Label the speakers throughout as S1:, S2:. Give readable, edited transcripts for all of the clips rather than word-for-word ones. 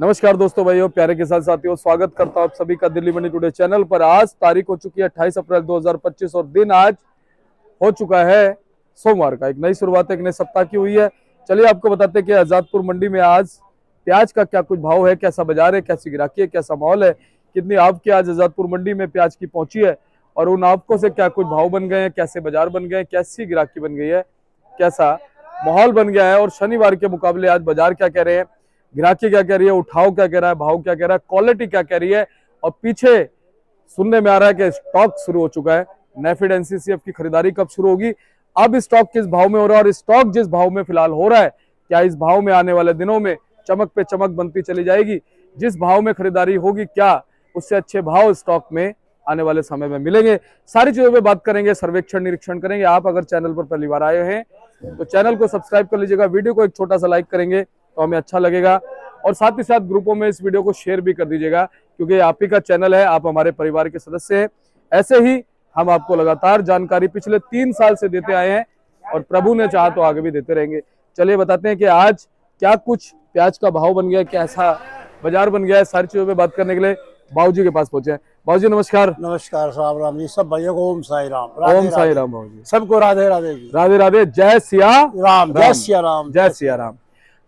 S1: नमस्कार दोस्तों, भाइयों, प्यारे किसान साथियों, स्वागत करता हूं आप सभी का दिल्ली मंडी टुडे चैनल पर। आज तारीख हो चुकी है 28 अप्रैल 2025 और दिन आज हो चुका है सोमवार का। एक नई शुरुआत एक नए सप्ताह की हुई है। चलिए आपको बताते हैं कि आजादपुर मंडी में आज प्याज का क्या कुछ भाव है, कैसा बाजार है, कैसी गिराकी है, कैसा माहौल है, कितनी आवक आज आजादपुर मंडी में प्याज की पहुंची है और उन आवकों से क्या कुछ भाव बन गए हैं, कैसे बाजार बन गए हैं, कैसी गिराकी बन गई है, कैसा माहौल बन गया है और शनिवार के मुकाबले आज बाजार क्या कह रहे हैं, गिराकी क्या कह रही है, उठाव क्या कह रहा है, भाव क्या कह रहा है, क्वालिटी क्या कह रही है। और पीछे सुनने में आ रहा है कि स्टॉक शुरू हो चुका है। नेफेड एनसीसीएफ की खरीदारी कब शुरू होगी, अब स्टॉक किस भाव में हो रहा है और स्टॉक जिस भाव में फिलहाल हो रहा है, क्या इस भाव में आने वाले दिनों में चमक पे चमक बनती चली जाएगी। जिस भाव में खरीदारी होगी, क्या उससे अच्छे भाव स्टॉक में आने वाले समय में मिलेंगे। सारी चीजों पे बात करेंगे, सर्वेक्षण निरीक्षण करेंगे। आप अगर चैनल पर पहली बार आए हैं तो चैनल को सब्सक्राइब कर लीजिएगा, वीडियो को एक छोटा सा लाइक करेंगे तो हमें अच्छा लगेगा और साथ ही साथ ग्रुपों में इस वीडियो को शेयर भी कर दीजिएगा, क्योंकि आप ही का चैनल है, आप हमारे परिवार के सदस्य हैं। ऐसे ही हम आपको लगातार जानकारी पिछले 3 साल से देते आए हैं और प्रभु ने चाहा तो आगे भी देते रहेंगे। चलिए बताते हैं कि आज क्या कुछ प्याज का भाव बन गया, कैसा बाजार बन गया है। सारी चीजों पे बात करने के लिए बाबूजी के पास पहुंचे हैं। बाबूजी नमस्कार।
S2: नमस्कार साहब राम जी, सब भाइयों को ओम साई राम।
S1: ओम साई राम बाबूजी।
S2: सबको राधे राधे जी।
S1: राधे राधे, जय सिया
S2: राम, जय सिया राम,
S1: जय सिया राम।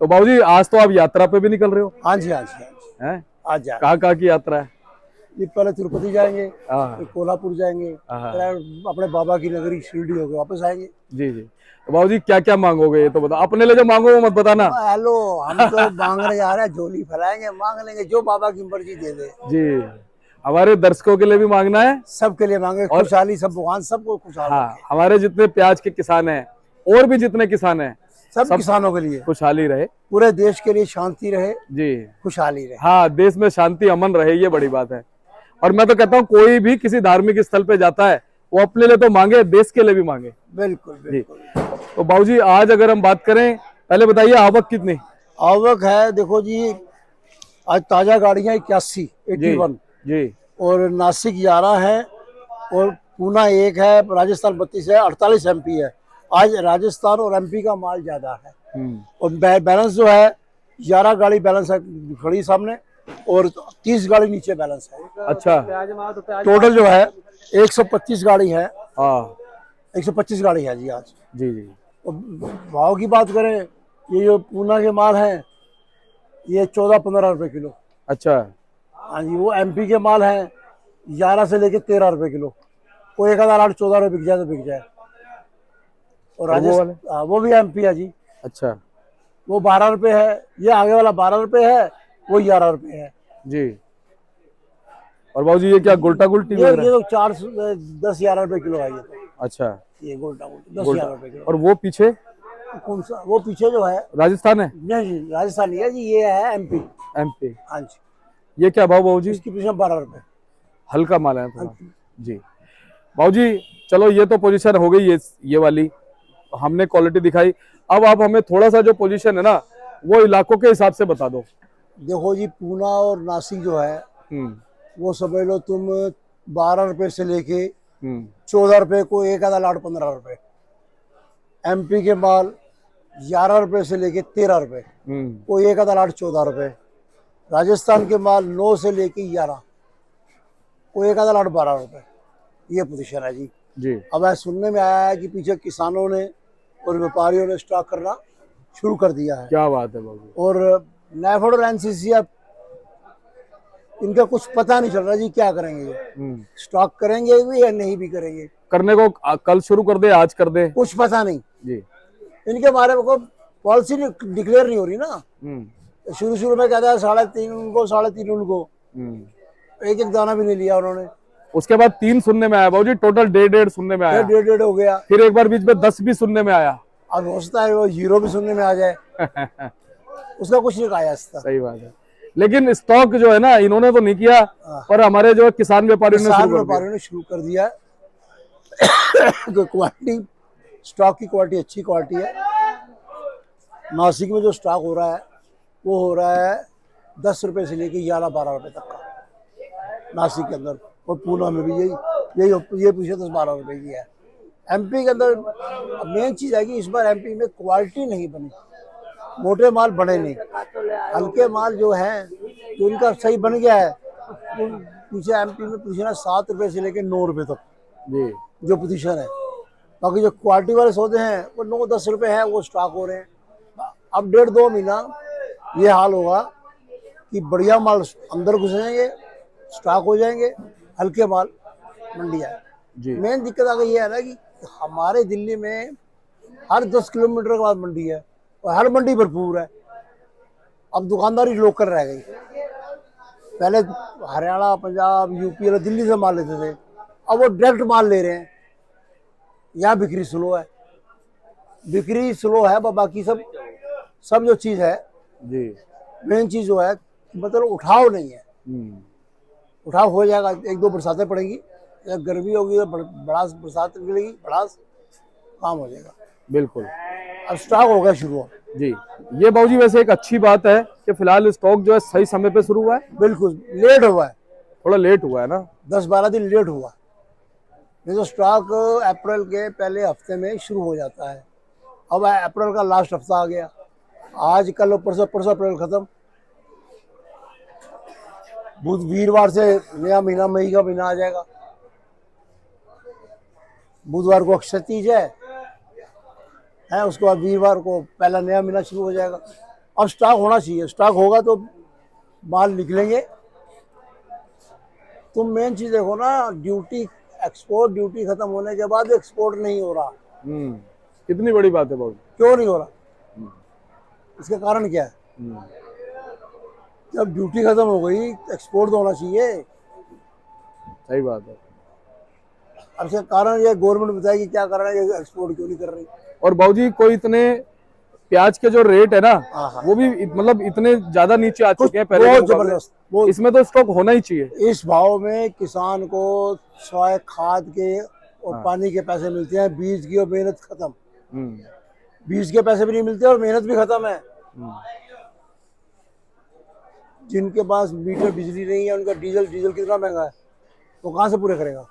S1: तो बाबूजी आज तो आप यात्रा पे भी निकल रहे हो?
S2: हाँ जी, हाँ जी,
S1: हैं?
S2: आज जाए।
S1: कहाँ की यात्रा है?
S2: ये पहले तिरुपति जाएंगे,
S1: हाँ।
S2: फिर कोल्हापुर जाएंगे, फिर अपने बाबा की नगरी शिरडी होकर वापस आएंगे।
S1: जी जी। तो बाबूजी क्या क्या मांगोगे ये तो बताओ, अपने लिए जो मांगो वो मत बताना।
S2: हेलो, हम तो मांगने जा रहे हैं, झोली फैलाएंगे, मांग लेंगे जो बाबा की मर्जी दे दे
S1: जी, हमारे दर्शकों के लिए भी मांगना है,
S2: सबके लिए मांगे। खुशहाली, सब भगवान सबको खुशहाल।
S1: हाँ, हमारे जितने प्याज के किसान हैं और भी जितने किसान हैं,
S2: सब किसानों के लिए
S1: खुशहाली रहे,
S2: पूरे देश के लिए शांति रहे
S1: जी,
S2: खुशहाली रहे।
S1: हाँ, देश में शांति अमन रहे, ये बड़ी बात है। और मैं तो कहता हूँ कोई भी किसी धार्मिक स्थल पे जाता है वो अपने लिए तो मांगे, देश के लिए भी मांगे।
S2: बिल्कुल बिल्कुल।
S1: तो बाबूजी आज अगर हम बात करें, पहले बताइए आवक कितनी?
S2: आवक है देखो जी, आज ताजा गाड़ियां 81
S1: जी
S2: और नासिक 11 है और पूना 1 है, राजस्थान 32 है, 48 एमपी है। आज राजस्थान और एमपी का माल ज्यादा है और बैलेंस जो है 11 गाड़ी बैलेंस है खड़ी सामने और 30 गाड़ी नीचे बैलेंस है।
S1: अच्छा,
S2: टोटल जो है 125 गाड़ी है।
S1: हाँ,
S2: 125 गाड़ी है जी आज।
S1: जी जी।
S2: और भाव की बात करें, ये जो पूना के माल है ये 14-15 रुपए किलो।
S1: अच्छा,
S2: हाँ जी, वो एमपी के माल हैं 11 से लेके 13 रुपए किलो। वो 1,814 रुपए बिक जाए तो बिक जाए। और राजस्थान वो भी एमपी है जी।
S1: अच्छा,
S2: वो 12 रुपए है, ये आगे वाला 12 रुपए है, वो 11 रुपए है
S1: जी। और बाबूजी ये क्या गुल्टा गुल्टी
S2: ये तो 10-11 रुपए किलो है ये तो।
S1: अच्छा,
S2: ये गोल्टा 10-11 रुपए किलो।
S1: और वो पीछे
S2: कौन सा? वो पीछे जो है
S1: राजस्थान है?
S2: नहीं जी, राजस्थान नहीं है जी, ये है एमपी।
S1: एमपी।
S2: हाँ जी।
S1: ये क्या भाव बाबूजी?
S2: इसकी पीछे 12 रुपए।
S1: हल्का माल है थोड़ा जी। बाबूजी चलो ये तो पोजीशन हो गई, ये वाली हमने क्वालिटी दिखाई। अब आप हमें थोड़ा सा जो पोजीशन है ना वो इलाकों के हिसाब से बता दो।
S2: देखो जी, पूना और नासिक जो है वो समझ लो तुम 12 रुपए से लेके 14 रुपए को 1,815 रुपए। एमपी के माल 11 रुपए से लेके 13 रुपए को 1,814 रुपए। राजस्थान के माल 9 से लेके 11 को 1,812 रुपए। ये पोजीशन है जी। अब ऐसा सुनने में आया है कि पीछे किसानों ने और व्यापारियों ने स्टॉक करना शुरू कर दिया है।
S1: क्या बात है बाबू।
S2: और नेफेड और एनसीसीएफ इनका कुछ पता नहीं चल रहा जी, क्या करेंगे ये। स्टॉक करेंगे भी या नहीं भी करेंगे।
S1: करने को कल शुरू कर दे, आज कर दे, कुछ
S2: पता नहीं
S1: जी।
S2: इनके बारे में कोई पॉलिसी डिक्लेयर नहीं हो रही ना। शुरू में कहता है 3.5 उनको, 3.5 उनको, एक दाना भी नहीं लिया उन्होंने।
S1: उसके बाद 3 सुनने में आया बाबूजी, टोटल 1.5 सुनने में आया,
S2: 1.5 हो गया।
S1: फिर एक बार बीच में 10 भी सुनने में आया।
S2: अब हो सकता है वो 0 भी सुनने में आ जाए उसका कुछ नहीं कहा।
S1: सही बात है, लेकिन स्टॉक जो है ना इन्होंने तो नहीं किया, पर हमारे जो किसान व्यापारियों ने
S2: शुरू कर दिया। क्वालिटी, स्टॉक की क्वालिटी अच्छी क्वालिटी है। नासिक में जो स्टॉक हो रहा है वो हो रहा है 10 रुपए से लेके 11-12 रुपए तक का नासिक के अंदर। और पूना में भी ये पीछे 10-12 रुपए की है। एमपी के अंदर मेन चीज है कि इस बार एमपी में क्वालिटी नहीं बनी, मोटे माल बने नहीं, हल्के माल जो हैं तो इनका सही बन गया है। तो पीछे एमपी में पोजीशन है 7 रुपए से लेकर 9 रुपए तक
S1: जी
S2: जो पोजीशन है। बाकी जो क्वालिटी वाले सौदे हैं वो 9-10 रुपए है, वो स्टॉक हो रहे हैं। अब 1.5-2 महीना ये हाल होगा कि बढ़िया माल अंदर घुसेंगे, स्टॉक हो जाएंगे, हल्के माल मंडी आए।
S1: जी
S2: मेन दिक्कत आ गई ये है ना कि हमारे दिल्ली में हर 10 किलोमीटर के बाद मंडी है और हर मंडी भरपूर है। अब दुकानदारी लोकल रह गई। पहले हरियाणा, पंजाब, यूपी और दिल्ली से माल लेते थे, अब वो डायरेक्ट माल ले रहे हैं। यहाँ बिक्री स्लो है, बिक्री स्लो है, बाकी सब जो चीज़ है,
S1: जी
S2: मेन चीज़ जो है मतलब उठाव नहीं है। उठाव हो जाएगा, 1-2 बरसातें पड़ेंगी, जब गर्मी होगी तो बड़ा बरसात मिलेगी, बड़ा काम हो जाएगा।
S1: बिल्कुल
S2: अब स्टॉक हो गया शुरू।
S1: जी। ये बाबूजी वैसे एक अच्छी बात है कि फिलहाल स्टॉक जो है सही समय पे शुरू हुआ है।
S2: बिल्कुल लेट हुआ है,
S1: थोड़ा लेट हुआ है ना,
S2: 10-12 दिन लेट हुआ। नहीं तो स्टॉक अप्रैल के पहले हफ्ते में शुरू हो जाता है। अब अप्रैल का लास्ट हफ्ता आ गया, आज कल परसों अप्रैल खत्म। वीरवार से नया महीना, मई का महीना आ जाएगा। बुधवार को अक्षय तीज है, उसके बाद वीरवार को पहला नया महीना शुरू हो जाएगा। अब स्टॉक होना चाहिए, स्टॉक होगा तो माल निकलेंगे। तुम मेन चीज देखो ना, ड्यूटी, एक्सपोर्ट ड्यूटी खत्म होने के बाद एक्सपोर्ट नहीं हो रहा।
S1: कितनी बड़ी बात है बाबूजी।
S2: क्यों नहीं हो रहा? इसका कारण क्या है? जब ड्यूटी खत्म हो गई, एक्सपोर्ट तो होना चाहिए।
S1: सही बात है।
S2: अब इसका कारण ये गवर्नमेंट बताएगी क्या कर रहा है, ये एक्सपोर्ट क्यों नहीं कर रही।
S1: और बाबूजी कोई इतने प्याज के जो रेट है ना,
S2: हाँ।
S1: वो भी मतलब इतने ज्यादा नीचे आ चुके हैं पहले
S2: बहुत
S1: के मुकाबले।
S2: जबरदस्त।
S1: इसमें तो स्टॉक होना ही चाहिए।
S2: इस भाव में किसान को सिवाय खाद के और पानी के पैसे मिलते हैं, बीज की और मेहनत खत्म। बीज के पैसे भी नहीं मिलते और मेहनत भी खत्म है। जिनके पास मीटर बिजली नहीं है, उनका डीजल कितना महंगा है, वो कहाँ से पूरे करेगा।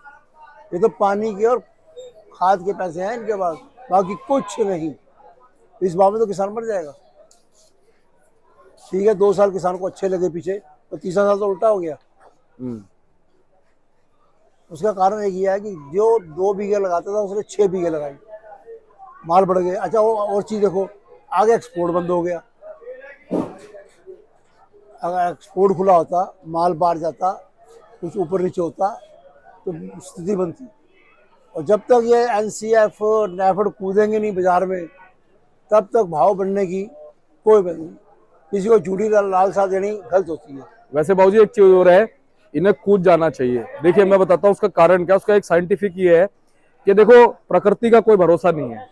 S2: ये तो पानी के और खाद के पैसे हैं इनके पास, बाकी कुछ नहीं। इस भाव में तो किसान मर जाएगा। ठीक है, 2 साल किसान को अच्छे लगे पीछे, तो तीसरा साल तो उल्टा हो गया। उसका कारण एक ये है कि जो 2 बीघे लगाता था उसने 6 बीघे लगाई, माल बढ़ गए। अच्छा, वो और चीज देखो, आगे एक्सपोर्ट बंद हो गया। अगर एक्सपोर्ट खुला होता, माल बाहर जाता, कुछ ऊपर नीचे होता तो स्थिति बनती। और जब तक ये एनसीएफ, नैफेड कूदेंगे नहीं बाजार में, तब तक भाव बढ़ने की कोई बात नहीं। किसी को झूठी लालसा देनी गलत होती है।
S1: वैसे बाबूजी एक चीज और है, इन्हें कूद जाना चाहिए। देखिए मैं बताता हूँ उसका कारण क्या। उसका एक साइंटिफिक ये है कि देखो प्रकृति का कोई भरोसा नहीं है।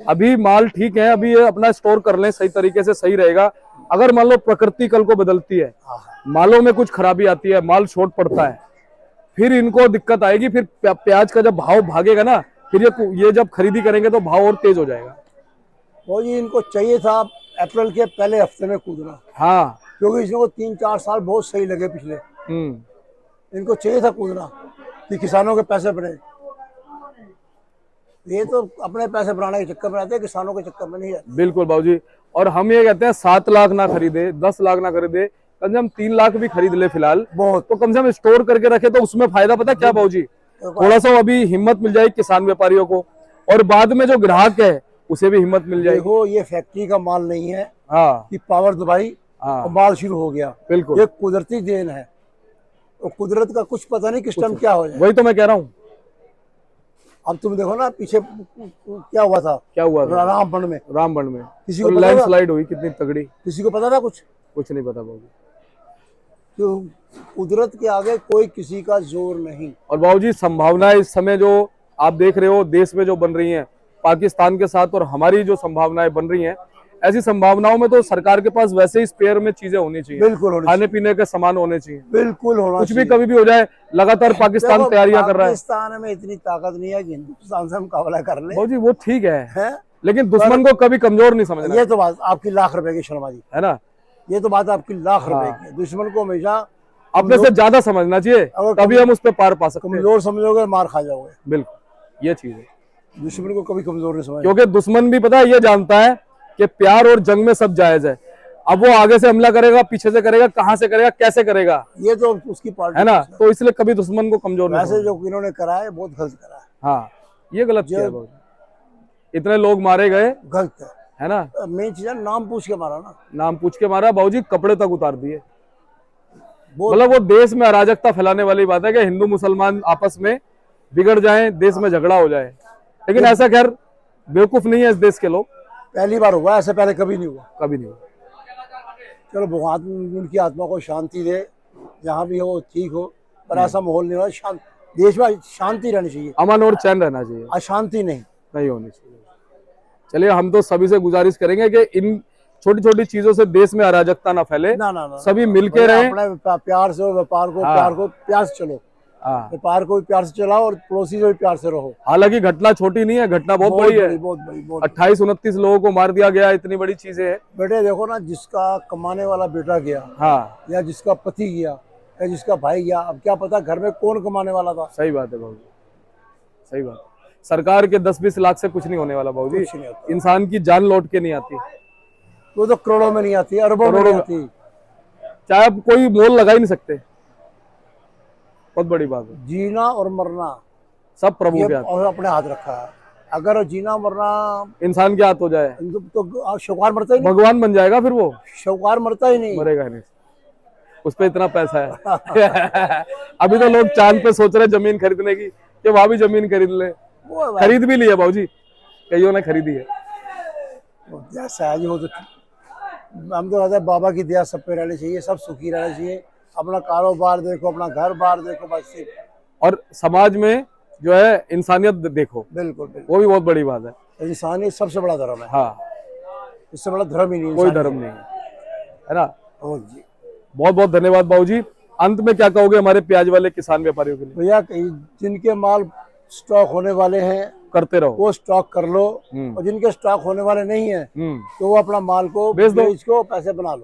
S1: अभी माल ठीक है, अभी ये अपना स्टोर कर लें सही तरीके से, सही रहेगा। अगर मान लो प्रकृति कल को बदलती है, मालों में कुछ खराबी आती है, माल शॉर्ट पड़ता है, फिर इनको दिक्कत आएगी। फिर प्याज का जब भाव भागेगा ना, फिर ये जब खरीदी करेंगे तो भाव और तेज हो जाएगा।
S2: वो जी इनको चाहिए था अप्रैल के पहले हफ्ते में कूदना।
S1: हाँ,
S2: क्योंकि इसको 3-4 साल बहुत सही लगे पिछले। इनको चाहिए था कूदना कि किसानों के पैसे बढ़े। ये तो अपने पैसे बढ़ाने के चक्कर में रहते हैं, किसानों के चक्कर में नहीं रहते।
S1: बिल्कुल बाबूजी। और हम ये कहते हैं 7 लाख ना खरीदे, 10 लाख ना खरीदे, कम से कम 3 लाख भी खरीद ले फिलहाल,
S2: बहुत
S1: तो कम से कम स्टोर करके रखे तो उसमें फायदा पता क्या बाबूजी, थोड़ा सा अभी हिम्मत मिल जाएगी किसान व्यापारियों को, और बाद में जो ग्राहक है उसे भी हिम्मत मिल जाएगी।
S2: देखो ये फैक्ट्री का माल नहीं है।
S1: हाँ,
S2: कि पावर दबाई और माल शुरू हो गया।
S1: बिल्कुल,
S2: ये कुदरती देन है, और कुदरत का कुछ पता नहीं किस टाइम क्या हो जाए।
S1: वही तो मैं कह रहा हूँ।
S2: अब तुम देखो ना पीछे क्या हुआ था रामबन में किसी को
S1: लैंडस्लाइड हुई कितनी तगड़ी,
S2: किसी को पता था? कुछ
S1: नहीं पता बाबू।
S2: क्यों? कुदरत के आगे कोई किसी का जोर नहीं।
S1: और बाबूजी संभावनाएं इस समय जो आप देख रहे हो देश में जो बन रही हैं पाकिस्तान के साथ, और हमारी जो संभावनाएं बन रही हैं, ऐसी संभावनाओं में तो सरकार के पास वैसे ही स्पेयर में चीजें होनी चाहिए।
S2: बिल्कुल,
S1: खाने पीने के सामान होने चाहिए।
S2: बिल्कुल होना
S1: कुछ भी कभी भी हो जाए। लगातार पाकिस्तान तैयारियां कर रहा है।
S2: पाकिस्तान में इतनी ताकत नहीं है कि हिंदुस्तान से मुकाबला कर ले।
S1: बाबूजी वो ठीक है, लेकिन दुश्मन को कभी कमजोर नहीं समझना।
S2: ये तो बात आपकी लाख रुपए की शर्मा जी
S1: है ना,
S2: ये तो बात आपकी लाख रुपए की। दुश्मन को हमेशा
S1: अपने से ज्यादा समझना चाहिए, तभी हम उस पर पार पा सकते हैं।
S2: कमजोर समझोगे मार खा जाओगे।
S1: बिल्कुल, ये चीज है।
S2: दुश्मन को कभी कमजोर नहीं समझ,
S1: क्योंकि दुश्मन भी पता है ये जानता है कि प्यार और जंग में सब जायज है। अब वो आगे से हमला करेगा, पीछे से करेगा, कहाँ से करेगा, कैसे करेगा,
S2: ये तो उसकी पार्टी
S1: है ना। तो इसलिए कभी दुश्मन को कमजोर नहीं
S2: वैसे जो इन्होंने करा है बहुत गलत करा है।
S1: हाँ, ये गलत किया है बहुत। इतने लोग मारे गए,
S2: गलत
S1: है ना।
S2: मेन चीज है नाम पूछ के मारा ना,
S1: नाम पूछ के मारा बाबूजी, कपड़े तक उतार दिए।
S2: बहुत
S1: मतलब वो देश में अराजकता फैलाने वाली बात है कि हिंदू मुसलमान आपस में बिगड़ जाएं, देश में झगड़ा हो जाए। लेकिन ऐसा खैर बेवकूफ नहीं है इस देश के लोग,
S2: पहली बार हुआ, ऐसे पहले कभी नहीं हुआ।
S1: कभी नहीं हुआ।
S2: चलो भगवान उनकी आत्मा को शांति दे, जहाँ भी हो ठीक हो, पर ऐसा माहौल नहीं हो। देश में शांति रहनी चाहिए,
S1: अमन और चैन रहना चाहिए,
S2: अशांति नहीं
S1: होनी चाहिए। चलिए, हम तो सभी से गुजारिश करेंगे कि इन छोटी छोटी चीजों से देश में अराजकता ना फैले,
S2: ना
S1: सभी मिलके रहें।
S2: अपने प्यार से व्यापार को,
S1: हाँ।
S2: प्यार से चलो,
S1: हाँ,
S2: व्यापार को भी प्यार से चलाओ और पड़ोसी से भी प्यार से रहो।
S1: हालांकि घटना छोटी नहीं है, घटना बहुत बड़ी है।
S2: बहुत बड़ी
S1: 28-29 लोगों को मार दिया गया, इतनी बड़ी चीजें हैं।
S2: बेटे देखो ना, जिसका कमाने वाला बेटा गया,
S1: हाँ,
S2: या जिसका पति गया, या जिसका भाई गया, अब क्या पता घर में कौन कमाने वाला था।
S1: सही बात है बाबूजी, सही बात। सरकार के 10-20 लाख से कुछ नहीं होने वाला बाबूजी।
S2: कुछ नहीं होता।
S1: इंसान की जान लौट के नहीं आती,
S2: वो तो करोड़ों में नहीं आती, अरबों में नहीं आती।
S1: चाहे आप कोई मोल लगा ही नहीं सकते। बहुत बड़ी बात है।
S2: जीना और मरना
S1: सब प्रभु के हाथ,
S2: और अपने हाथ रखा है। अगर जीना मरना
S1: इंसान के हाथ हो जाए
S2: तो शौकार मरता ही नहीं,
S1: भगवान बन जाएगा फिर वो,
S2: शौकार मरता ही नहीं।
S1: मरेगा ही नहीं। उस पे इतना पैसा है। अभी तो लोग चांद पे सोच रहे हैं जमीन खरीदने की, कि वहां भी जमीन खरीद ले।
S2: वो
S1: खरीद भी ली है बाबूजी, कईयों ने खरीदी है।
S2: जैसा है वो तो हम तो कहते हैं बाबा की दया सब पे रहनी चाहिए, सब सुखी रहना चाहिए। अपना कारोबार देखो, अपना घर बार देखो, बस सिर्फ।
S1: और समाज में जो है इंसानियत देखो,
S2: बिल्कुल बिल्कुल,
S1: वो भी बहुत बड़ी बात है।
S2: इंसानियत सबसे बड़ा धर्म है।
S1: हाँ,
S2: इससे बड़ा धर्म ही नहीं,
S1: कोई
S2: इंसानियत।
S1: धर्म नहीं है ना।
S2: और जी
S1: बहुत बहुत धन्यवाद बाबूजी। अंत में क्या कहोगे हमारे प्याज वाले किसान व्यापारियों के लिए?
S2: भैया, जिनके माल स्टॉक होने वाले हैं
S1: करते रहो,
S2: वो स्टॉक कर लो, और जिनके स्टॉक होने वाले नहीं है तो वो अपना माल को
S1: बेच दो,
S2: बेच को पैसे बना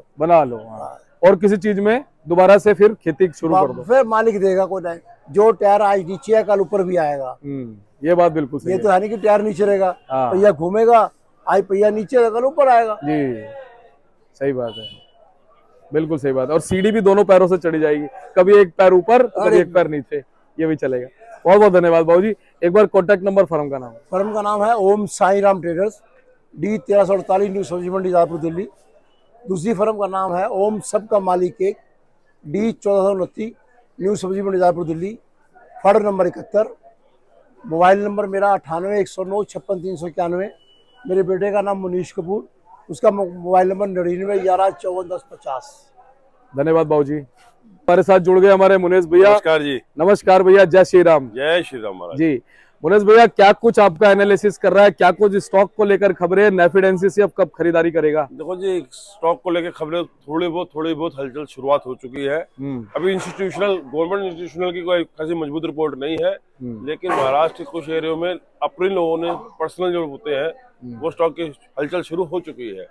S2: लो।
S1: हाँ। और किसी चीज में दोबारा से फिर खेती शुरू कर दो,
S2: फिर मालिक देगा। कोई नहीं, जो टायर आज नीचे है कल ऊपर भी आएगा।
S1: ये बात बिल्कुल सही
S2: ये
S1: है।
S2: तो है नहीं कि टायर नीचे रहेगा,
S1: हाँ।
S2: पहिया घूमेगा, आज पहिया नीचे रहेगा कल ऊपर आएगा।
S1: जी, सही बात है, बिल्कुल सही बात है। और सीढ़ी भी दोनों पैरों से चढ़ी जाएगी, कभी एक पैर ऊपर, कभी एक पैर नीचे, ये भी चलेगा। बहुत बहुत धन्यवाद बाबूजी। एक बार कॉन्टैक्ट नंबर, फर्म का नाम?
S2: फर्म का नाम है Om Sai Ram traders, D 1348, New Sabzi Mandi Raipur Delhi. दूसरी फर्म का नाम है ओम सबका मालिक cake, D 1429, New Sabzi Mandi Raipur Delhi. Firm number 71। Mobile number मेरा 98-109-56-391। मेरे बेटे का नाम मुनीश कपूर, उसका मोबाइल नंबर 99-11-54-10-50।
S1: धन्यवाद बाबूजी। हमारे साथ जुड़ गए हमारे मुनेश भैया।
S3: नमस्कार जी।
S1: नमस्कार भैया, जय श्री राम।
S3: जय श्री राम महाराज
S1: जी। मुनेश भैया, क्या कुछ आपका एनालिसिस कर रहा है, क्या कुछ स्टॉक को लेकर खबरें? नेफेड एनसीसी अब कब खरीदारी करेगा?
S3: देखो जी, स्टॉक को लेकर खबरें थोड़ी बहुत हलचल शुरुआत हो चुकी है। अभी इंस्टीट्यूशनल, गवर्नमेंट इंस्टीट्यूशनल की कोई खासी मजबूत रिपोर्ट नहीं है, लेकिन महाराष्ट्र के कुछ एरियो में अपने लोगों ने पर्सनल जो होते हैं वो स्टॉक की हलचल शुरू हो चुकी है।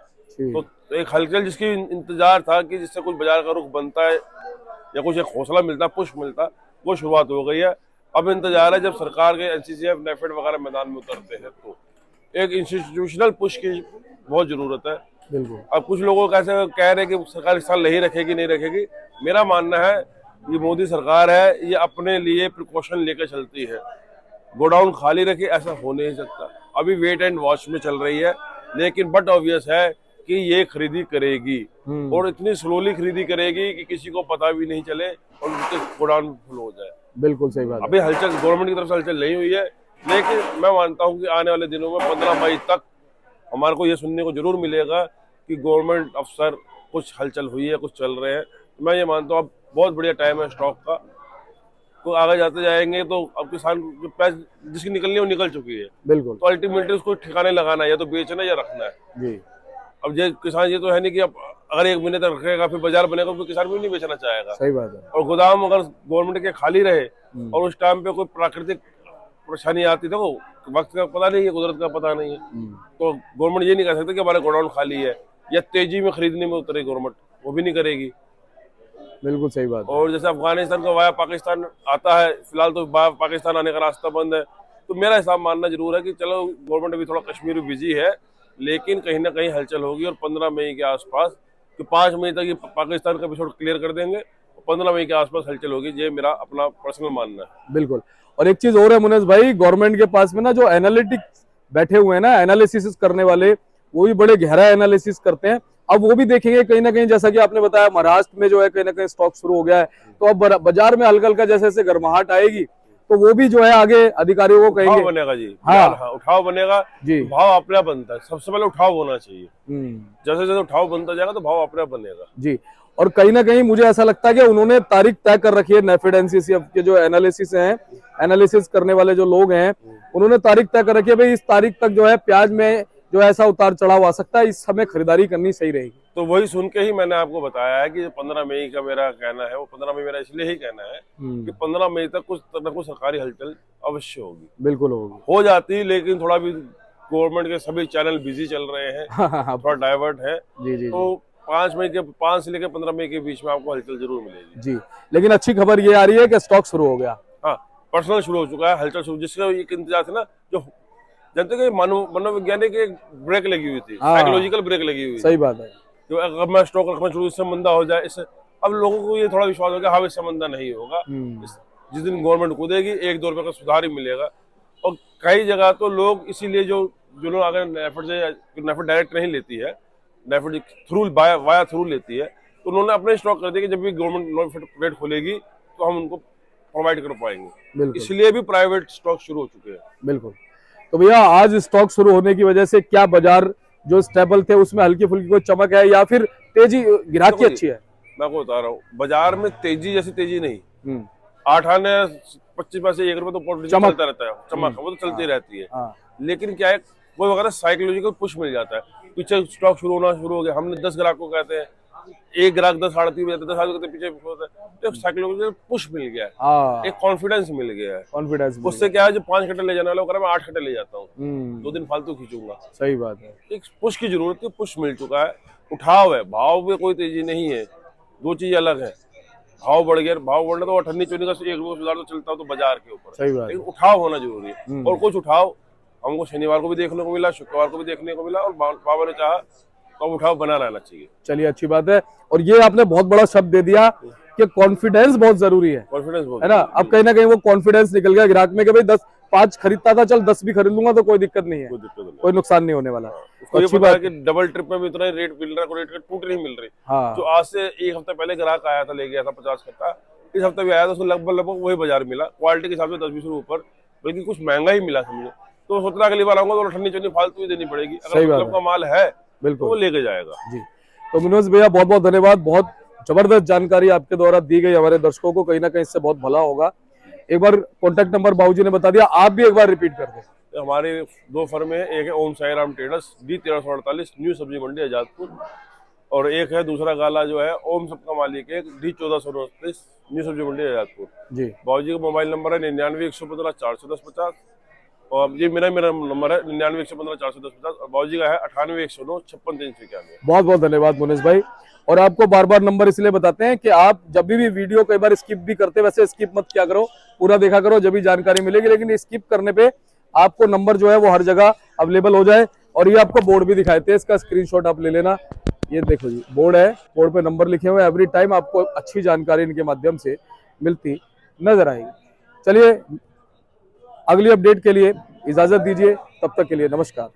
S3: तो एक हलचल जिसकी इंतजार था कि जिससे कुछ बाजार का रुख बनता है या कुछ एक हौसला मिलता, पुश मिलता, वो शुरुआत हो गई है। अब इंतजार है जब सरकार के एनसीसीएफ, नेफेड वगैरह मैदान में उतरते हैं तो एक इंस्टीट्यूशनल पुश की बहुत जरूरत है।
S1: बिल्कुल।
S3: अब कुछ लोगों का ऐसे कह रहे हैं कि सरकार इस साल नहीं रखेगी। मेरा मानना है ये मोदी सरकार है, ये अपने लिए प्रिकॉशन लेकर चलती है। गोडाउन खाली रखे ऐसा हो नहीं सकता। अभी वेट एंड वॉच में चल रही है, लेकिन बट ऑब्वियस है कि ये खरीदी करेगी और इतनी स्लोली खरीदी करेगी कि किसी को पता भी नहीं चले और उनके गोडाउन फुल हो जाए।
S1: बिल्कुल सही बात है।
S3: अभी हलचल गवर्नमेंट की तरफ से हलचल नहीं हुई है, लेकिन मैं मानता हूं कि आने वाले दिनों में 15 मई तक हमारे को ये सुनने को जरूर मिलेगा कि गवर्नमेंट अफसर कुछ हलचल हुई है, कुछ चल रहे हैं। तो मैं ये मानता हूँ अब बहुत बढ़िया टाइम है स्टॉक का, तो आगे जाते जाएंगे तो अब किसान के पैसे जिसकी निकलनी है वो निकल चुकी है।
S1: बिल्कुल।
S3: तो अल्टीमेटली उसको ठिकाने लगाना है, या तो बेचना या रखना है जी। अब ये किसान ये तो है नहीं कि अब अगर 1 महीने तक रखेगा फिर बाजार बनेगा तो किसान भी नहीं बेचना चाहेगा।
S1: सही बात है।
S3: और गोदाम अगर गवर्नमेंट के खाली रहे और उस टाइम पे कोई प्राकृतिक परेशानी आती तो वक्त का पता नहीं है, कुदरत का पता नहीं है, तो गवर्नमेंट ये नहीं कर सकती कि हमारे गोडाउन खाली है, या तेजी में खरीदने में उतरे गवर्नमेंट, वो भी नहीं करेगी।
S1: बिल्कुल सही बात है।
S3: और जैसे अफगानिस्तान का वाया पाकिस्तान आता है, फिलहाल तो पाकिस्तान आने का रास्ता बंद है, तो मेरा हिसाब मानना जरूर है कि चलो गवर्नमेंट अभी थोड़ा कश्मीर में बिजी है, लेकिन कहीं ना कहीं हलचल होगी और 15 मई के आसपास कि 5 मई तक ये पाकिस्तान का एपिसोड क्लियर कर देंगे, 15 मई के आसपास हलचल होगी। ये मेरा अपना पर्सनल मानना है।
S1: बिल्कुल। और एक चीज और है मुनेश भाई, गवर्नमेंट के पास में ना जो एनालिटिक्स बैठे हुए हैं ना, एनालिसिस करने वाले, वो भी बड़े गहरा एनालिसिस करते हैं। अब वो भी देखेंगे कहीं ना कहीं, जैसा कि आपने बताया महाराष्ट्र में जो है कहीं ना कहीं स्टॉक शुरू हो गया है, तो अब बाजार में हल्का हल्का जैसे जैसे गर्माहट आएगी तो वो भी जो है आगे अधिकारियों को कहेंगे।
S3: उठाव बनेगा जी।
S1: हाँ।
S3: उठाव बनेगा
S1: जी।
S3: तो भाव अपने आप बनता है, सबसे पहले उठाव होना चाहिए। जैसे जैसे उठाव बनता जाएगा तो भाव अपने आप बनेगा
S1: जी। और कहीं ना कहीं मुझे ऐसा लगता है कि उन्होंने तारीख तय कर रखी है, नेफेड एनसीसीएफ के जो एनालिसिस करने वाले जो लोग हैं, उन्होंने तारीख तय कर रखी है, भाई इस तारीख तक जो है प्याज में जो ऐसा उतार चढ़ाव आ सकता है, इस समय खरीदारी करनी सही रहेगी।
S3: तो वही सुन के ही मैंने आपको बताया है कि 15 मई का मेरा कहना है, वो 15 मई मेरा इसलिए ही कहना है कि 15 मई तक कुछ न कुछ सरकारी हलचल अवश्य होगी।
S1: बिल्कुल होगी,
S3: हो जाती, लेकिन थोड़ा भी गवर्नमेंट के सभी चैनल बिजी चल रहे हैं, थोड़ा डाइवर्ट है।
S1: जी।
S3: तो 5 से लेकर 15 मई के बीच में आपको हलचल जरूर मिलेगी
S1: जी। लेकिन अच्छी खबर ये आ रही है कि स्टॉक शुरू हो गया।
S3: हाँ, पर्सनल शुरू हो चुका है, हलचल शुरू, जिसका एक इंतजार था ना, जो जानते कि मनोवैज्ञानिक एक ब्रेक लगी हुई थी, साइकोलॉजिकल ब्रेक लगी हुई।
S1: सही बात है।
S3: तो अगर मैं स्टॉक रखना शुरू, इससे मंदा हो जाए, इससे अब लोगों को ये थोड़ा विश्वास हो गया, हाँ इससे मंदा नहीं होगा। जिस दिन गवर्नमेंट कूदेगी 1-2 रुपए का सुधार ही मिलेगा। और कई जगह तो लोग इसीलिए जो लोग अगर नेफेड डायरेक्ट नहीं लेती है, नेफेड थ्रू वाया थ्रू लेती है, तो उन्होंने अपने स्टॉक कर दिया कि जब भी गवर्नमेंट रेट खोलेगी तो हम उनको प्रोवाइड कर पाएंगे। इसलिए भी प्राइवेट स्टॉक शुरू हो चुके हैं।
S1: बिल्कुल। तो भैया आज स्टॉक शुरू होने की वजह से क्या बाजार जो स्टेबल थे उसमें हल्की फुल्की कोई चमक है या फिर तेजी गिराकी अच्छी है?
S3: मैं आपको बता रहा हूँ, बाजार में तेजी जैसी तेजी नहीं, 8 आने 25 पैसे 1 रुपए तो चलता रहता है, चमक वो तो चलती रहती है। लेकिन क्या है, वो वगैरह साइकोलॉजिकल पुश मिल जाता है। पीछे स्टॉक शुरू हो गया, हमने 10 ग्राहक को कहते हैं, एक ग्राहक 10 साढ़े 3 बजे 10 पीछे होता है, तो साइकोलॉजिकल पुश मिल गया है, एक कॉन्फिडेंस मिल गया है।
S1: कॉन्फिडेंस
S3: उससे क्या है, जो 5 कट्टे ले जाने वाला वो मैं 8 कट्टे ले जाता हूँ, 2 दिन फालतू खींचूंगा।
S1: सही बात है।
S3: एक पुश की जरूरत है, पुश मिल चुका है, उठाव है, भाव में कोई तेजी नहीं है, दो चीज अलग है। भाव बढ़ गया, भाव बढ़ना तो 18-24 का 1 रुपये सुधार तो चलता हो तो बाजार के ऊपर,
S1: सही बात है।
S3: उठाव होना जरूरी है। और कुछ उठाव हमको शनिवार को भी देखने को मिला, शुक्रवार को भी देखने को मिला, और बाबा ने चाहा तो उठाव बना रहना चाहिए।
S1: चलिए अच्छी बात है। और ये आपने बहुत बड़ा शब्द दे दिया कि कॉन्फिडेंस बहुत जरूरी है,
S3: कॉन्फिडेंस बहुत
S1: है ना। अब कहीं ना कहीं वो कॉन्फिडेंस निकल गया ग्राहक में कि भाई 5 खरीदता था, चल 10 भी खरीद लूंगा तो कोई दिक्कत नहीं है, कोई नुकसान नहीं होने वाला।
S3: अच्छी बात है कि डबल ट्रिप में भी इतना रेट मिल रहा है, कोई रेट टूट नहीं मिल रही। जो आज से 1 हफ्ते पहले ग्राहक आया था, ले गया था 50 कट्टा, इस हफ्ते भी आया था, उसको लगभग वही बाजार मिला, क्वालिटी के हिसाब से 10-20 रुपए ऊपर, लेकिन कुछ महंगा ही मिला समझो। तो सोचना अगली बार आऊंगा तो ठंडी चन्नी फालतू ही देनी पड़ेगी, अगर मतलब का माल है बिल्कुल वो लेके जाएगा।
S1: जी। तो मनोज भैया बहुत बहुत धन्यवाद, बहुत जबरदस्त जानकारी आपके द्वारा दी गई हमारे दर्शकों को, कहीं ना कहीं इससे बहुत भला होगा। एक बार कॉन्टेक्ट नंबर बाबूजी ने बता दिया, आप भी एक बार रिपीट कर दें।
S3: हमारे 2 फर्म है, एक है Om Sai Ram traders D 1348 New Sabzi Mandi Azadpur, और एक है दूसरा गाला जो है ओम सबका मालिक है D 1429 न्यू सब्जी मंडी आजादपुर जी। बाबूजी का मोबाइल नंबर है 99-115-410-50, और ये मेरा नंबर है 99-115-410-50, और बाबूजी का है 98-109-56-391।
S1: बहुत बहुत धन्यवाद मुनेश भाई। और आपको बार बार नंबर इसलिए बताते हैं कि आप जब भी वीडियो कई बार स्किप भी करते, वैसे स्किप मत किया करो, पूरा देखा करो, जब भी जानकारी मिलेगी। लेकिन स्किप करने पे आपको नंबर जो है वो हर जगह अवेलेबल हो जाए। और ये आपको बोर्ड भी दिखाए थे, इसका स्क्रीनशॉट आप ले लेना। ये देखो जी, बोर्ड है, बोर्ड पे नंबर लिखे हुए, एवरी टाइम आपको अच्छी जानकारी इनके माध्यम से मिलती नजर आएगी। चलिए अगली अपडेट के लिए इजाजत दीजिए, तब तक के लिए नमस्कार।